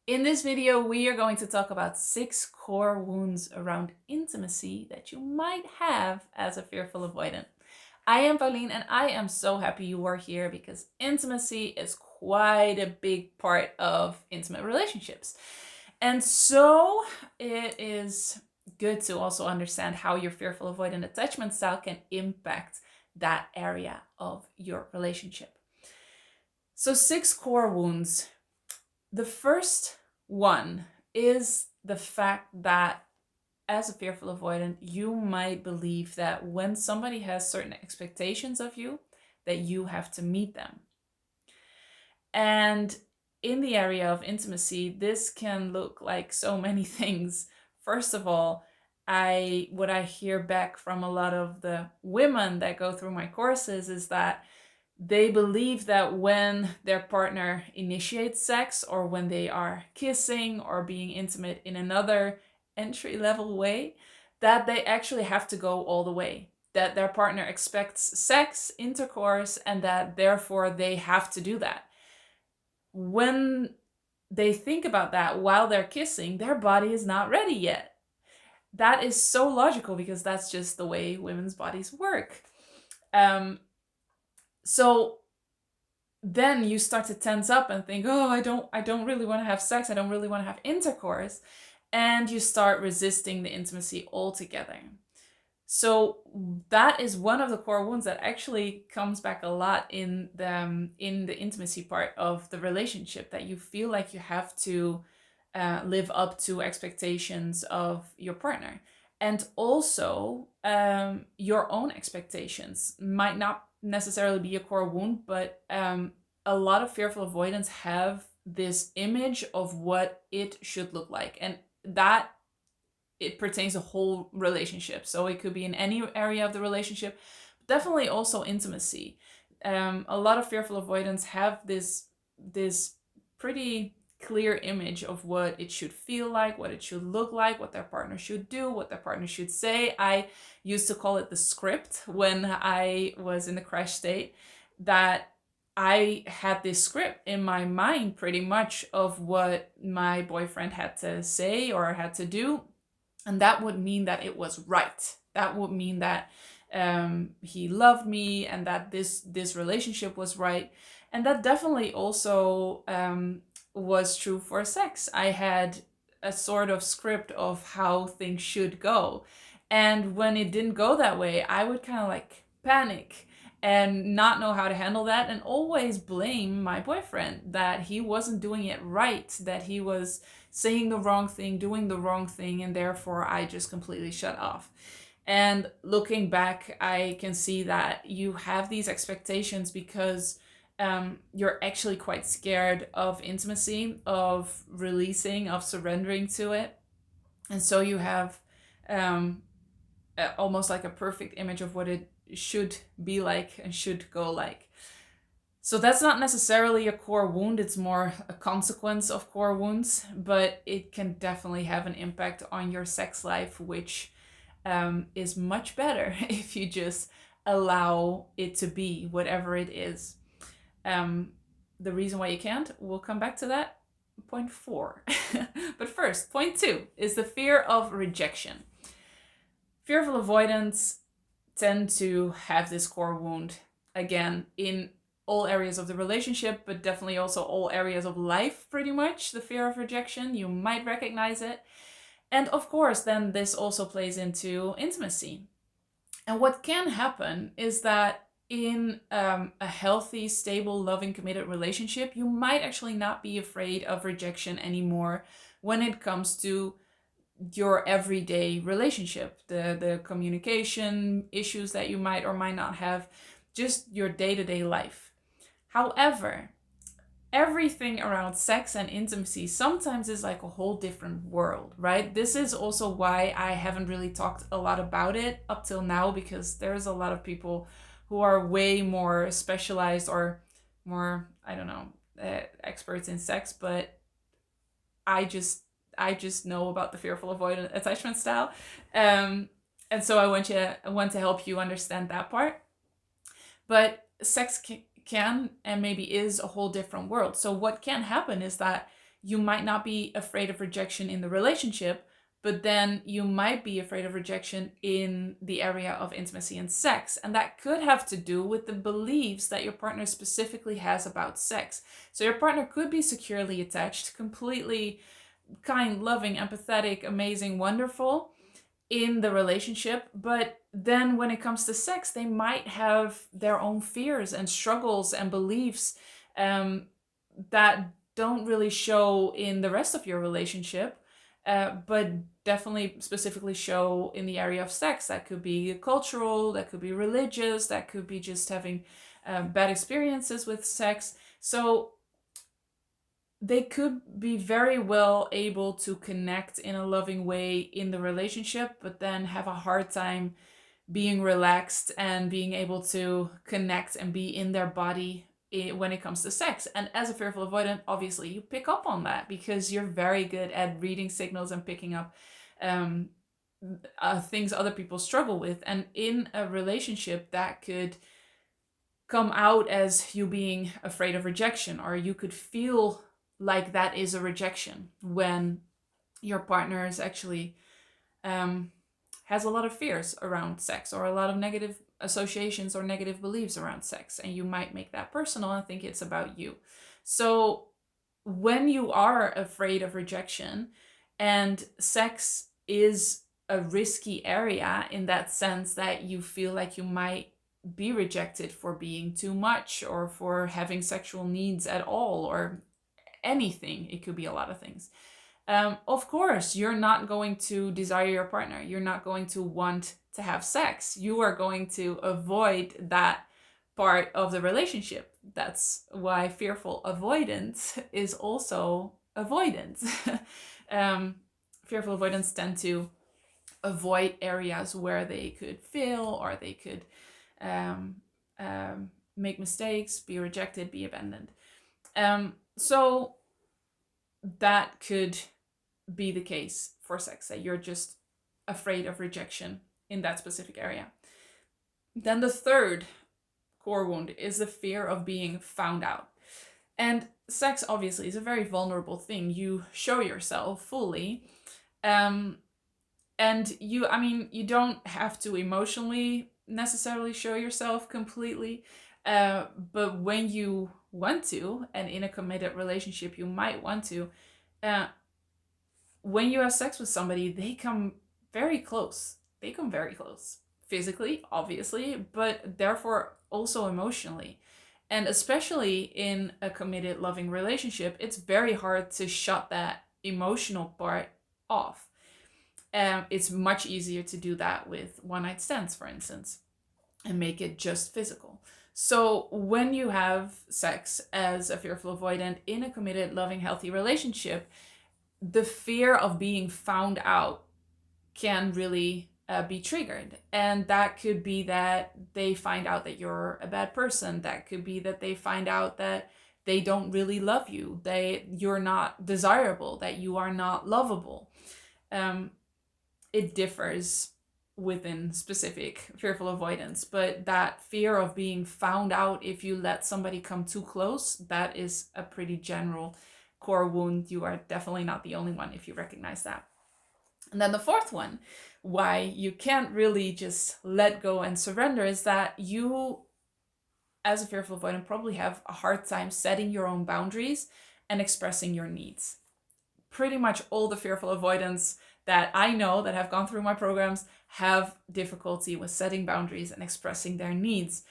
In this video, we are going to talk about 6 core wounds around intimacy that you might have as a fearful avoidant. I am Pauline and I am so happy you are here because intimacy is quite a big part of intimate relationships. And so it is good to also understand how your fearful avoidant attachment style can impact that area of your relationship. So 6 core wounds. The first one is the fact that as a fearful avoidant, you might believe that when somebody has certain expectations of you, that you have to meet them. And in the area of intimacy, this can look like so many things. First of all, what I hear back from a lot of the women that go through my courses is that they believe that when their partner initiates sex or when they are kissing or being intimate in another entry-level way, that they actually have to go all the way. That their partner expects sex, intercourse, and that therefore they have to do that. When they think about that while they're kissing, their body is not ready yet. That is so logical because that's just the way women's bodies work. So then you start to tense up and think, oh, I don't really want to have sex. I don't really want to have intercourse. And you start resisting the intimacy altogether. So that is one of the core wounds that actually comes back a lot in the intimacy part of the relationship, that you feel like you have to live up to expectations of your partner. And also your own expectations might not necessarily be a core wound, but a lot of fearful avoidants have this image of what it should look like. And that it pertains to whole relationship. So it could be in any area of the relationship, definitely also intimacy. A lot of fearful avoidants have this pretty clear image of what it should feel like, what it should look like, what their partner should do, what their partner should say. I used to call it the script when I was in the crash state, that I had this script in my mind pretty much of what my boyfriend had to say or had to do. And that would mean that it was right. That would mean that he loved me and that this relationship was right. And that definitely also was true for sex. I had a sort of script of how things should go. And when it didn't go that way, I would kind of like panic and not know how to handle that and always blame my boyfriend that he wasn't doing it right, that he was saying the wrong thing, doing the wrong thing, and therefore I just completely shut off. And looking back, I can see that you have these expectations because you're actually quite scared of intimacy, of releasing, of surrendering to it. And so you have almost like a perfect image of what it should be like and should go like. So that's not necessarily a core wound, it's more a consequence of core wounds, but it can definitely have an impact on your sex life, which is much better if you just allow it to be whatever it is. The reason why you can't, we'll come back to that. Point 4. But first, point 2 is the fear of rejection. Fearful avoidants tend to have this core wound, again, in all areas of the relationship, but definitely also all areas of life, pretty much. The fear of rejection, you might recognize it. And of course, then this also plays into intimacy. And what can happen is that in a healthy, stable, loving, committed relationship, you might actually not be afraid of rejection anymore when it comes to your everyday relationship, the communication issues that you might or might not have, just your day-to-day life. However, everything around sex and intimacy sometimes is like a whole different world, right? This is also why I haven't really talked a lot about it up till now, because there's a lot of people who are way more specialized or more, I don't know, experts in sex, but I just know about the fearful avoidant attachment style. And so I want to help you understand that part. But sex can and maybe is a whole different world. So what can happen is that you might not be afraid of rejection in the relationship, but then you might be afraid of rejection in the area of intimacy and sex. And that could have to do with the beliefs that your partner specifically has about sex. So your partner could be securely attached, completely kind, loving, empathetic, amazing, wonderful in the relationship, but then when it comes to sex, they might have their own fears and struggles and beliefs that don't really show in the rest of your relationship, but definitely specifically show in the area of sex. That could be cultural, that could be religious, that could be just having bad experiences with sex. So they could be very well able to connect in a loving way in the relationship, but then have a hard time being relaxed and being able to connect and be in their body when it comes to sex. And as a fearful avoidant, obviously you pick up on that because you're very good at reading signals and picking up things other people struggle with. And in a relationship, that could come out as you being afraid of rejection, or you could feel like that is a rejection when your partner is actually has a lot of fears around sex, or a lot of negative associations or negative beliefs around sex, and you might make that personal and think it's about you. So when you are afraid of rejection, and sex is a risky area in that sense that you feel like you might be rejected for being too much, or for having sexual needs at all, or anything. It could be a lot of things. Of course, you're not going to desire your partner. You're not going to want to have sex. You are going to avoid that part of the relationship. That's why fearful avoidance is also avoidance. Fearful avoidants tend to avoid areas where they could fail, or they could make mistakes, be rejected, be abandoned. So that could be the case for sex, that you're just afraid of rejection in that specific area. Then the third core wound is the fear of being found out. And sex obviously is a very vulnerable thing. You show yourself fully. And you don't have to emotionally necessarily show yourself completely. But when you want to, and in a committed relationship, you might want to, when you have sex with somebody, they come very close. They come very close physically, obviously, but therefore also emotionally. And especially in a committed, loving relationship, it's very hard to shut that emotional part off. It's much easier to do that with one-night stands, for instance, and make it just physical. So when you have sex as a fearful avoidant in a committed, loving, healthy relationship, the fear of being found out can really be triggered. And that could be that they find out that you're a bad person. That could be that they find out that they don't really love you, you're not desirable, that you are not lovable. It differs within specific fearful avoidance, but that fear of being found out if you let somebody come too close, that is a pretty general core wound. You are definitely not the only one if you recognize that. And then the fourth one, why you can't really just let go and surrender, is that you, as a fearful avoidant, probably have a hard time setting your own boundaries and expressing your needs. Pretty much all the fearful avoidants that I know that have gone through my programs have difficulty with setting boundaries and expressing their needs.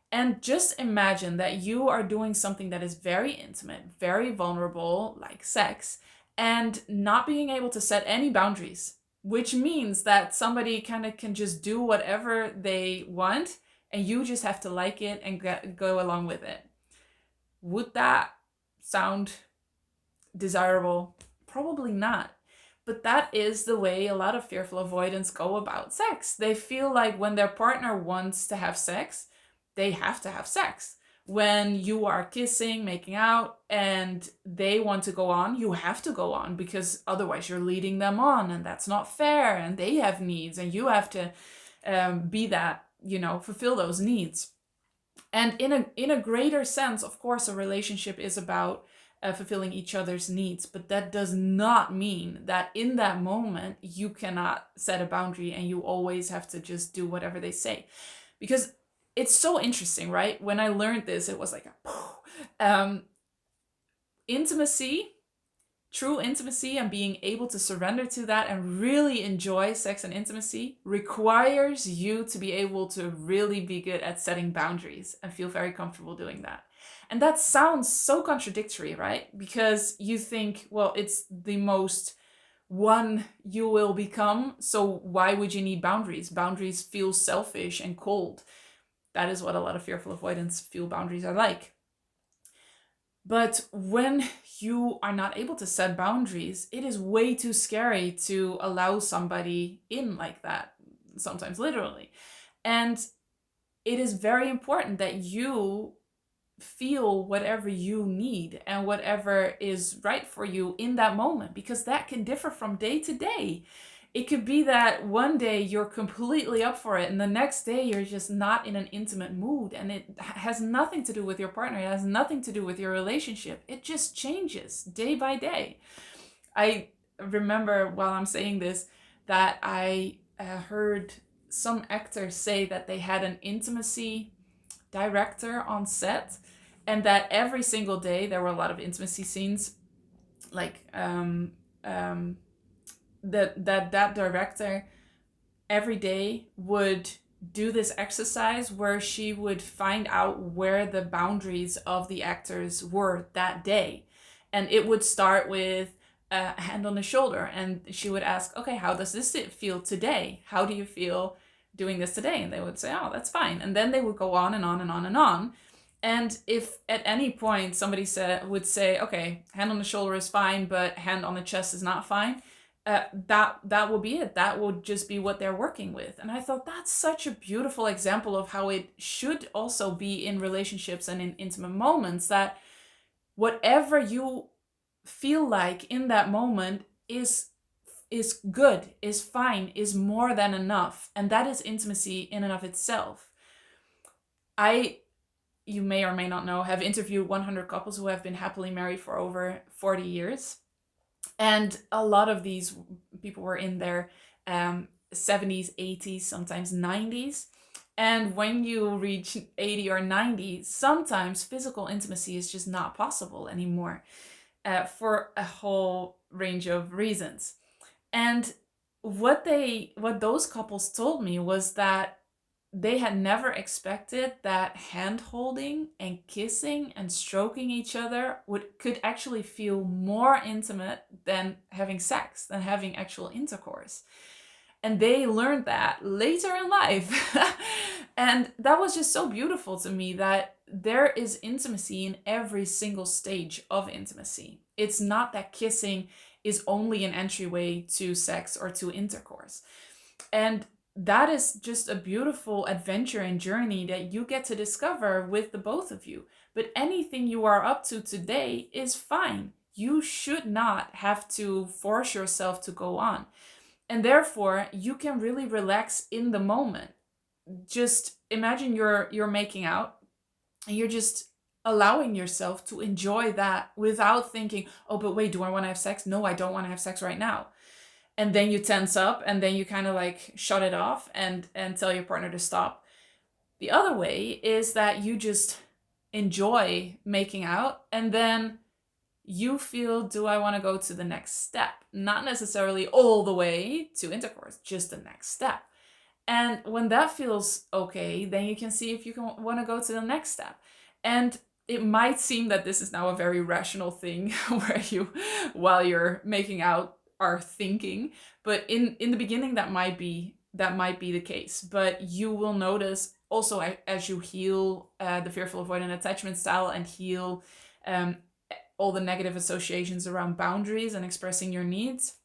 And just imagine that you are doing something that is very intimate, very vulnerable, like sex, and not being able to set any boundaries, which means that somebody kind of can just do whatever they want, and you just have to like it and go along with it. Would that sound desirable? Probably not. But that is the way a lot of fearful avoidants go about sex. They feel like when their partner wants to have sex, they have to have sex. When you are kissing, making out, and they want to go on, you have to go on, because otherwise you're leading them on, and that's not fair, and they have needs, and you have to be that, fulfill those needs. And in a greater sense, of course, a relationship is about fulfilling each other's needs. But that does not mean that in that moment you cannot set a boundary and you always have to just do whatever they say. Because it's so interesting, right? When I learned this, it was like intimacy, true intimacy, and being able to surrender to that and really enjoy sex and intimacy requires you to be able to really be good at setting boundaries and feel very comfortable doing that. And that sounds so contradictory, right? Because you think, well, it's the most one you will become, so why would you need boundaries? Boundaries feel selfish and cold. That is what a lot of fearful avoidants feel boundaries are like. But when you are not able to set boundaries, it is way too scary to allow somebody in like that, sometimes literally. And it is very important that you feel whatever you need and whatever is right for you in that moment, because that can differ from day to day. It could be that one day you're completely up for it and the next day you're just not in an intimate mood, and it has nothing to do with your partner. It has nothing to do with your relationship. It just changes day by day. I remember while I'm saying this that I heard some actors say that they had an intimacy director on set, and that every single day there were a lot of intimacy scenes, like that director every day would do this exercise where she would find out where the boundaries of the actors were that day. And it would start with a hand on the shoulder, and she would ask, okay, how does this feel today? How do you feel doing this today? And they would say, oh, that's fine. And then they would go on and on and on and on. And if at any point somebody would say, okay, hand on the shoulder is fine, but hand on the chest is not fine, that will be it. That will just be what they're working with. And I thought that's such a beautiful example of how it should also be in relationships and in intimate moments, that whatever you feel like in that moment is good, is fine, is more than enough. And that is intimacy in and of itself. You may or may not know, have interviewed 100 couples who have been happily married for over 40 years. And a lot of these people were in their 70s, 80s, sometimes 90s. And when you reach 80 or 90, sometimes physical intimacy is just not possible anymore for a whole range of reasons. And what those couples told me was that they had never expected that hand holding and kissing and stroking each other could actually feel more intimate than having sex, than having actual intercourse. And they learned that later in life. And that was just so beautiful to me, that there is intimacy in every single stage of intimacy. It's not that kissing is only an entryway to sex or to intercourse. And that is just a beautiful adventure and journey that you get to discover with the both of you. But anything you are up to today is fine. You should not have to force yourself to go on. And therefore, you can really relax in the moment. Just imagine you're making out and you're just allowing yourself to enjoy that without thinking, oh, but wait, do I want to have sex? No, I don't want to have sex right now. And then you tense up and then you kind of like shut it off and tell your partner to stop. The other way is that you just enjoy making out, and then you feel, do I want to go to the next step? Not necessarily all the way to intercourse, just the next step. And when that feels okay, then you can see if you want to go to the next step. And it might seem that this is now a very rational thing where you, while you're making out, are thinking, but in the beginning that might be the case. But you will notice also as you heal the fearful avoidant attachment style and heal all the negative associations around boundaries and expressing your needs,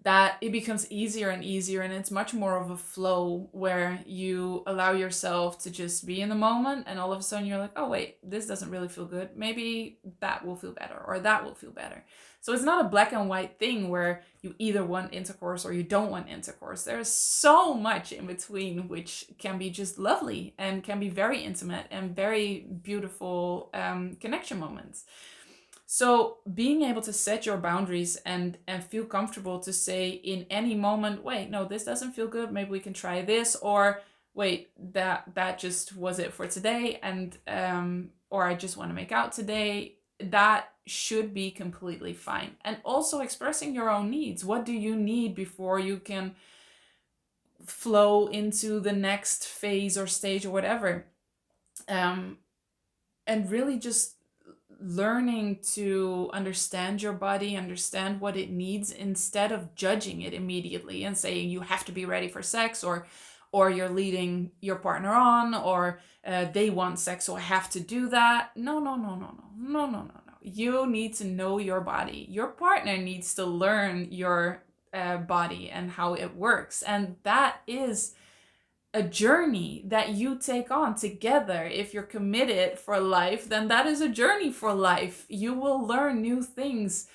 that it becomes easier and easier, and it's much more of a flow where you allow yourself to just be in the moment, and all of a sudden you're like, oh wait, this doesn't really feel good. Maybe that will feel better, or that will feel better. So it's not a black and white thing where you either want intercourse or you don't want intercourse. There's so much in between, which can be just lovely and can be very intimate and very beautiful connection moments. So being able to set your boundaries and feel comfortable to say in any moment, wait, no, this doesn't feel good, maybe we can try this, or wait, that just was it for today, and or I just want to make out today, that should be completely fine. And also expressing your own needs. What do you need before you can flow into the next phase or stage or whatever? And really just learning to understand your body, understand what it needs, instead of judging it immediately and saying you have to be ready for sex, or you're leading your partner on, or they want sex, so I have to do that. No, no, no, no, no, no, no, no, no. You need to know your body. Your partner needs to learn your body and how it works, and that is a journey that you take on together. If you're committed for life, then that is a journey for life. You will learn new things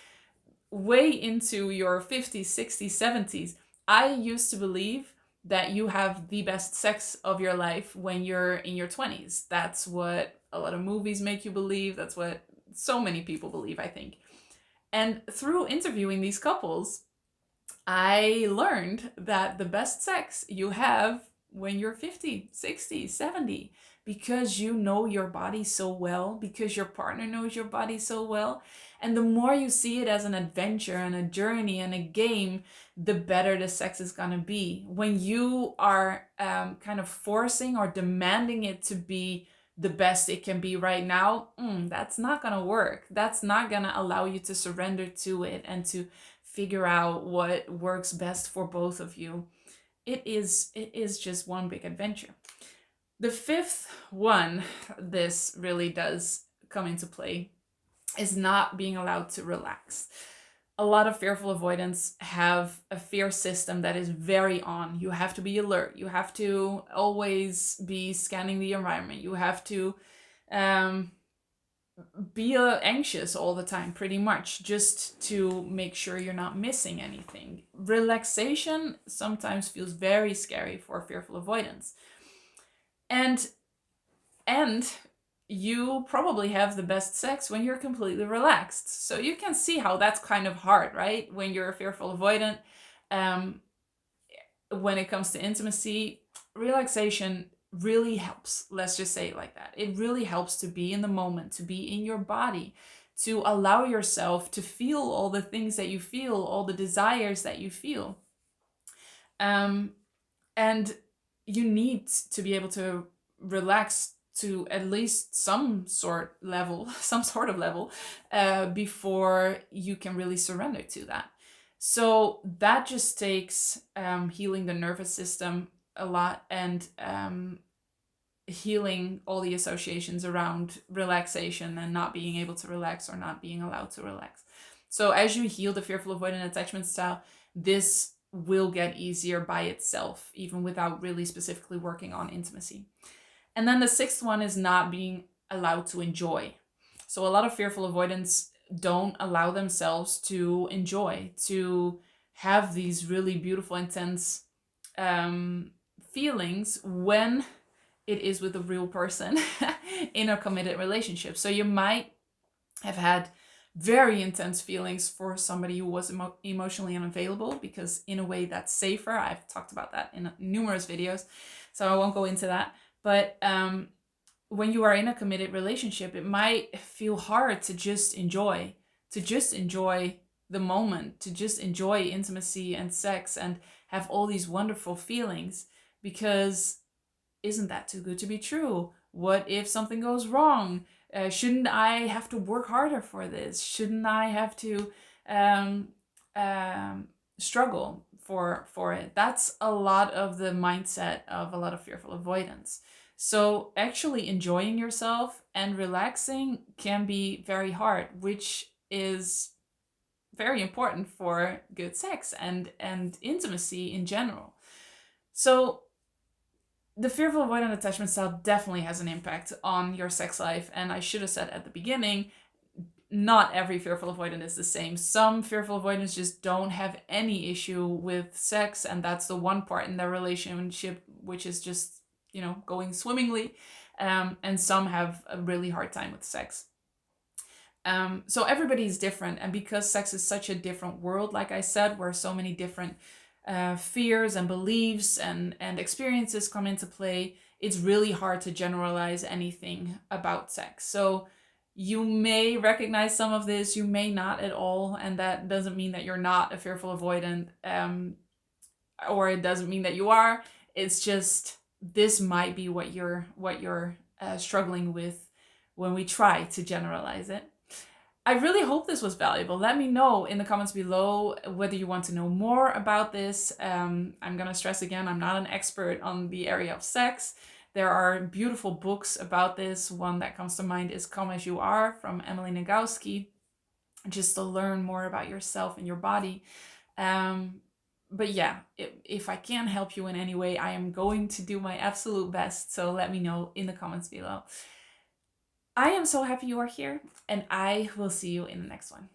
way into your 50s, 60s, 70s. I used to believe that you have the best sex of your life when you're in your 20s. That's what a lot of movies make you believe. That's what so many people believe, I think. And through interviewing these couples, I learned that the best sex you have when you're 50, 60, 70, because you know your body so well, because your partner knows your body so well. And the more you see it as an adventure and a journey and a game, the better the sex is going to be. When you are kind of forcing or demanding it to be the best it can be right now, that's not going to work. That's not going to allow you to surrender to it and to figure out what works best for both of you. It is just one big adventure. The fifth one, this really does come into play, is not being allowed to relax. A lot of fearful avoidants have a fear system that is very on. You have to be alert. You have to always be scanning the environment. You have to be anxious all the time, pretty much, just to make sure you're not missing anything. Relaxation sometimes feels very scary for fearful avoidants. And you probably have the best sex when you're completely relaxed. So you can see how that's kind of hard, right? When you're a fearful avoidant, when it comes to intimacy, relaxation really helps. Let's just say it like that. It really helps to be in the moment, to be in your body, to allow yourself to feel all the things that you feel, all the desires that you feel. And you need to be able to relax to at least some sort of level, before you can really surrender to that. So that just takes healing the nervous system a lot, and healing all the associations around relaxation and not being able to relax or not being allowed to relax. So as you heal the fearful avoidant attachment style, this will get easier by itself, even without really specifically working on intimacy. And then the sixth one is not being allowed to enjoy. So a lot of fearful avoidants don't allow themselves to enjoy, to have these really beautiful, intense feelings when it is with a real person in a committed relationship. So you might have had very intense feelings for somebody who was emotionally unavailable, because in a way that's safer. I've talked about that in numerous videos, so I won't go into that. But when you are in a committed relationship, it might feel hard to just enjoy the moment, to just enjoy intimacy and sex and have all these wonderful feelings, because isn't that too good to be true? What if something goes wrong? Shouldn't I have to work harder for this? Shouldn't I have to struggle for it? That's a lot of the mindset of a lot of fearful avoidants. So actually enjoying yourself and relaxing can be very hard, which is very important for good sex and intimacy in general. So the fearful avoidant attachment style definitely has an impact on your sex life. And I should have said at the beginning, not every fearful avoidant is the same. Some fearful avoidants just don't have any issue with sex, and that's the one part in their relationship which is just, going swimmingly. And some have a really hard time with sex. So everybody's different, and because sex is such a different world, like I said, where so many different fears and beliefs and experiences come into play, it's really hard to generalize anything about sex. So you may recognize some of this, you may not at all, and that doesn't mean that you're not a fearful avoidant, or it doesn't mean that you are. It's just this might be what you're struggling with when we try to generalize it. I really hope this was valuable. Let me know in the comments below whether you want to know more about this. I'm gonna stress again, I'm not an expert on the area of sex. There are beautiful books about this. One that comes to mind is Come As You Are from Emily Nagoski, just to learn more about yourself and your body. But yeah, if I can help you in any way, I am going to do my absolute best. So let me know in the comments below. I am so happy you are here, and I will see you in the next one.